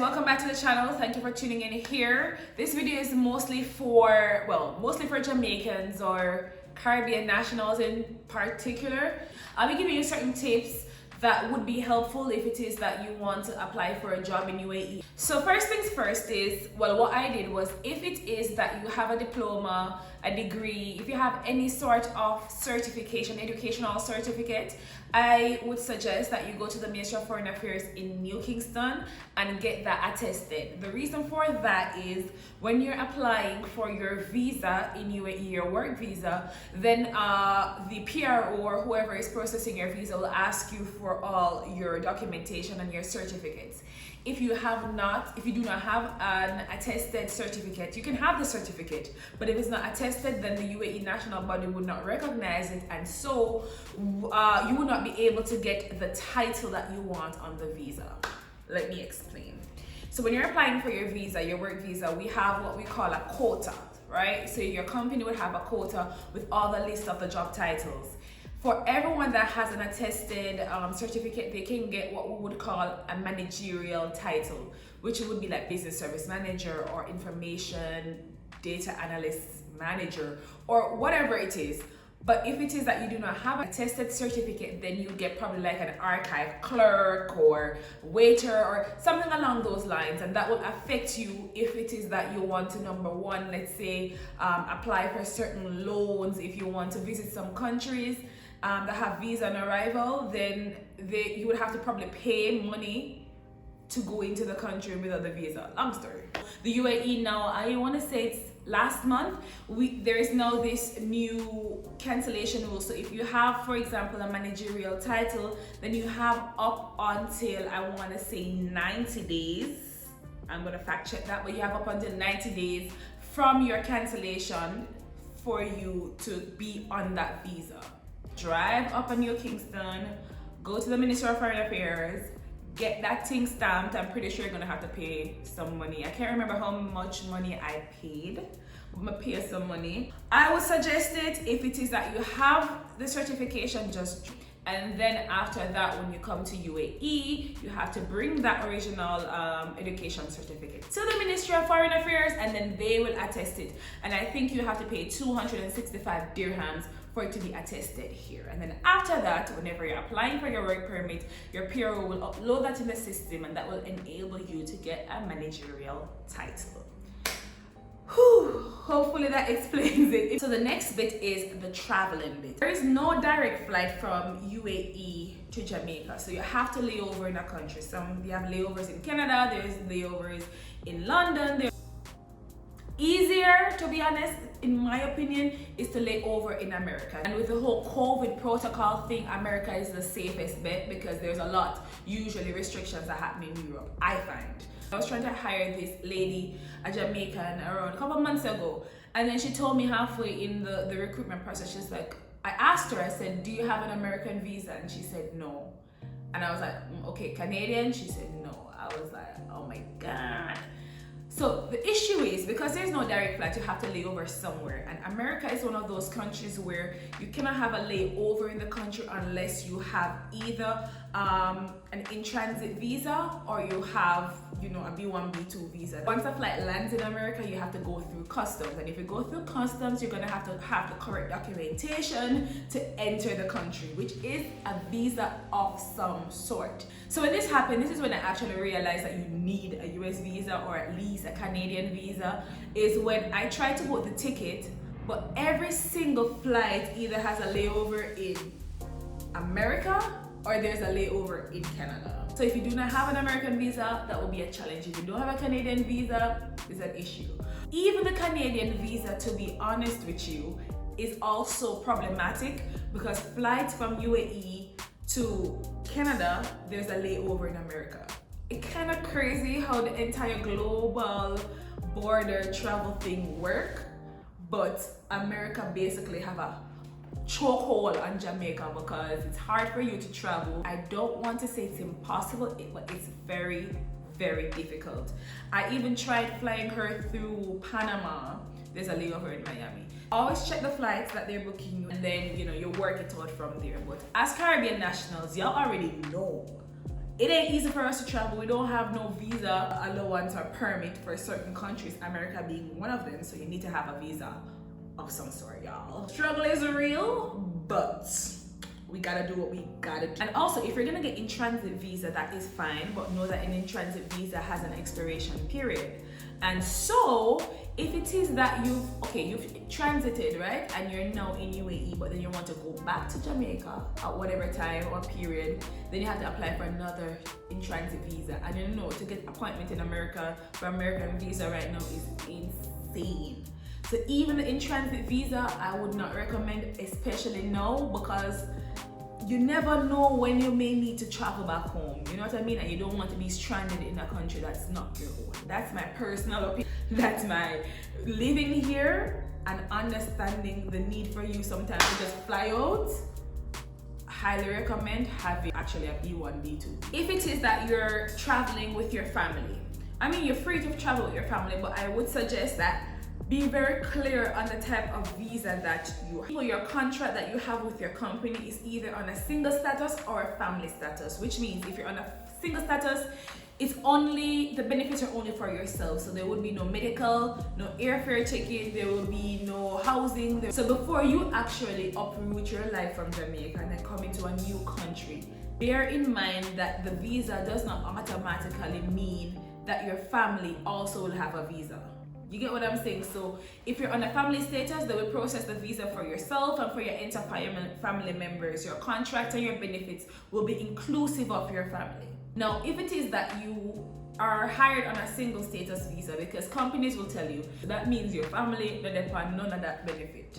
welcome back to the channel. Thank you for tuning in here. This video is mostly for Jamaicans or Caribbean nationals in particular. I'll be giving you certain tips that would be helpful if it is that you want to apply for a job in UAE. So first things first is, what I did was, if it is that you have a diploma, a degree, if you have any sort of certification, educational certificate, I would suggest that you go to the Ministry of Foreign Affairs in New Kingston and get that attested. The reason for that is when you're applying for your visa in UAE, your work visa, then the PRO or whoever is processing your visa will ask you for all your documentation and your certificates. If you do not have an attested certificate, you can have the certificate, but if it's not attested, then the UAE national body would not recognize it, and so you would not be able to get the title that you want on the visa. Let me explain. So when you're applying for your visa, your work visa, we have what we call a quota, right? So your company would have a quota with all the list of the job titles. For everyone that has an attested certificate, they can get what we would call a managerial title, which would be like business service manager or information data analyst manager or whatever it is. But if it is that you do not have a attested certificate, then you get probably like an archive clerk or waiter or something along those lines, and that will affect you if it is that you want to, number one, let's say apply for certain loans. If you want to visit some countries that have visa on arrival, then you would have to probably pay money to go into the country without the visa. Long story. The UAE now, I want to say it's last month, there is now this new cancellation rule. So if you have, for example, a managerial title, then you have up until, I want to say 90 days. I'm going to fact check that, but you have up until 90 days from your cancellation for you to be on that visa. Drive up in New Kingston, go to the Ministry of Foreign Affairs, get that thing stamped. I'm pretty sure you're gonna have to pay some money. I can't remember how much money I paid, but I'm gonna pay some money. I would suggest it if it is that you have the certification, and then after that, when you come to UAE, you have to bring that original education certificate to the Ministry of Foreign Affairs, and then they will attest it. And I think you have to pay 265 dirhams for it to be attested here. And then after that, whenever you're applying for your work permit, your PRO will upload that in the system, and that will enable you to get a managerial title. Whew, hopefully that explains it. So the next bit is the traveling bit. There is no direct flight from UAE to Jamaica, so you have to lay over in a country. You have layovers in Canada, there's layovers in London. Easier, to be honest, in my opinion, is to lay over in America. And with the whole COVID protocol thing, America is the safest bet because there's a lot, usually restrictions that happen in Europe, I find. I was trying to hire this lady, a Jamaican, around a couple of months ago, and then she told me halfway in the recruitment process, she's like, I asked her, I said, do you have an American visa? And she said no. And I was like, okay, Canadian? She said no. I was like, oh my God. So the issue is, because there's no direct flight, you have to lay over somewhere. And America is one of those countries where you cannot have a layover in the country unless you have either an in-transit visa or you have, a B1, B2 visa. Once a flight lands in America, you have to go through customs. And if you go through customs, you're gonna have to have the correct documentation to enter the country, which is a visa of some sort. So when this happened, this is when I actually realized that you need a US visa or at least a Canadian visa, is when I tried to book the ticket, but every single flight either has a layover in America or there's a layover in Canada. So if you do not have an American visa, that will be a challenge. If you don't have a Canadian visa, it's an issue. Even the Canadian visa, to be honest with you, is also problematic because flights from UAE to Canada, there's a layover in America. It's kind of crazy how the entire global border travel thing work, but America basically have a chokehold on Jamaica because it's hard for you to travel. I don't want to say it's impossible, but it's very, very difficult. I even tried flying her through Panama. There's a layover in Miami. Always check the flights that they're booking you, and then you work it out from there. But as Caribbean nationals, y'all already know it ain't easy for us to travel. We don't have no visa allowance or permit for certain countries, America being one of them, so you need to have a visa of some sort, y'all. Struggle is real, but we gotta do what we gotta do. And also, if you're gonna get in transit visa, that is fine, but know that an in transit visa has an expiration period. And so, if it is that you've transited, right, and you're now in UAE, but then you want to go back to Jamaica at whatever time or period, then you have to apply for another in transit visa. And you know, to get appointment in America for American visa right now is insane. So even the in transit visa, I would not recommend, especially now, because you never know when you may need to travel back home. You know what I mean? And you don't want to be stranded in a country that's not your own. That's my personal opinion. That's my living here and understanding the need for you sometimes to just fly out. Highly recommend having actually a B1, B2. If it is that you're traveling with your family, I mean, you're free to travel with your family, but I would suggest that be very clear on the type of visa that you have. Your contract that you have with your company is either on a single status or a family status, which means if you're on a single status, it's only, the benefits are only for yourself. So there would be no medical, no airfare ticket, there will be no housing. So before you actually uproot your life from Jamaica and then come into a new country, bear in mind that the visa does not automatically mean that your family also will have a visa. You get what I'm saying? So if you're on a family status, they will process the visa for yourself and for your entire family members. Your contract and your benefits will be inclusive of your family. Now, if it is that you are hired on a single status visa, because companies will tell you, that means your family don't depend none of that benefit.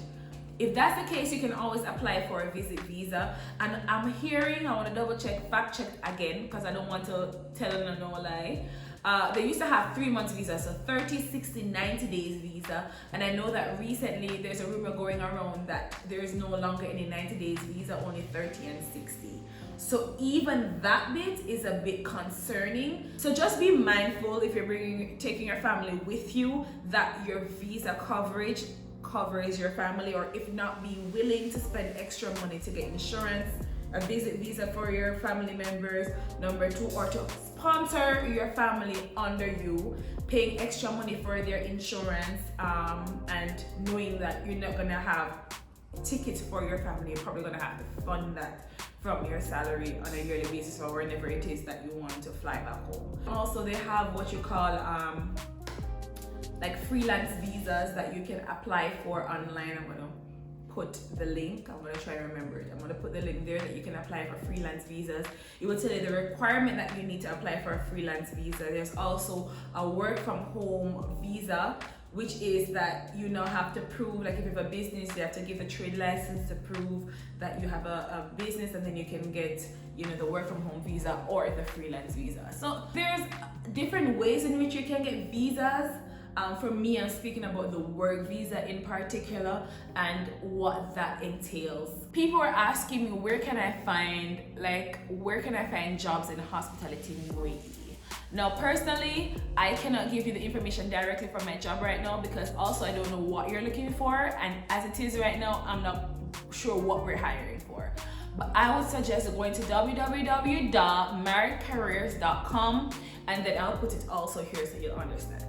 If that's the case, you can always apply for a visit visa. And I'm hearing, I want to double check, fact check again, because I don't want to tell them no lie. They used to have 3 months visa, so 30, 60, 90 days visa. And I know that recently there's a rumor going around that there is no longer any 90 days visa, only 30 and 60. So even that bit is a bit concerning. So just be mindful if you're taking your family with you that your visa coverage covers your family, or if not, be willing to spend extra money to get insurance, a visit visa for your family members, number 2, or to sponsor your family under you, paying extra money for their insurance, and knowing that you're not gonna have tickets for your family. You're probably gonna have to fund that from your salary on a yearly basis or whenever it is that you want to fly back home. Also, they have what you call like freelance visas that you can apply for online. I'm gonna put the link. I'm gonna try and remember it. I'm gonna put the link there that you can apply for freelance visas. It will tell you the requirement that you need to apply for a freelance visa. There's also a work from home visa, which is that you now have to prove, like if you have a business, you have to give a trade license to prove that you have a business, and then you can get, you know, the work from home visa or the freelance visa. So there's different ways in which you can get visas. For me, I'm speaking about the work visa in particular and what that entails. People are asking me, where can I find jobs in hospitality in UAE? Now, personally, I cannot give you the information directly from my job right now, because also I don't know what you're looking for, and as it is right now, I'm not sure what we're hiring for. But I would suggest going to www.marriedcareers.com, and then I'll put it also here so you'll understand.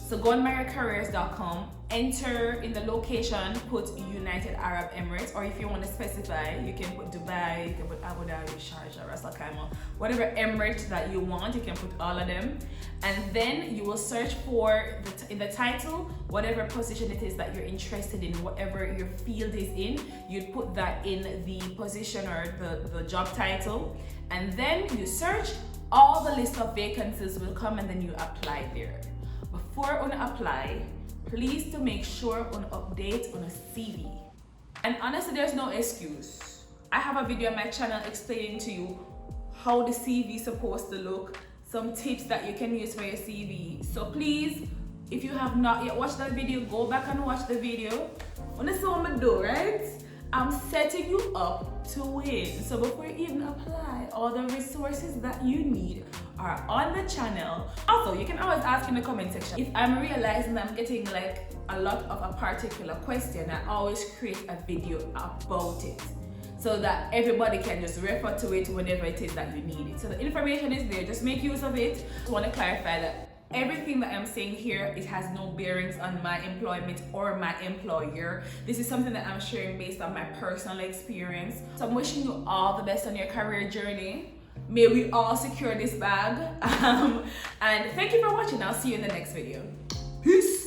So go on marriedcareers.com, enter in the location, put United Arab Emirates, or if you want to specify, you can put Dubai, you can put Abu Dhabi, Sharjah, Ras Al Khaimah, whatever emirate that you want, you can put all of them. And then you will search for, in the title, whatever position it is that you're interested in, whatever your field is in, you'd put that in the position or the job title. And then you search, all the list of vacancies will come, and then you apply there. Before you apply, please to make sure on update on a CV. And honestly, there's no excuse. I have a video on my channel explaining to you how the CV is supposed to look, some tips that you can use for your CV. So please, if you have not yet watched that video, go back and watch the video. Wanna see what I'm do, right? I'm setting you up to win. So before you even apply, all the resources that you need are on the channel. Also, you can always ask in the comment section. If I'm realizing I'm getting like a lot of a particular question, I always create a video about it. so that everybody can just refer to it whenever it is that you need it. So the information is there, just make use of it. I want to clarify that everything that I'm saying here, it has no bearings on my employment or my employer. This is something that I'm sharing based on my personal experience. So I'm wishing you all the best on your career journey. May we all secure this bag. And thank you for watching. I'll see you in the next video. Peace.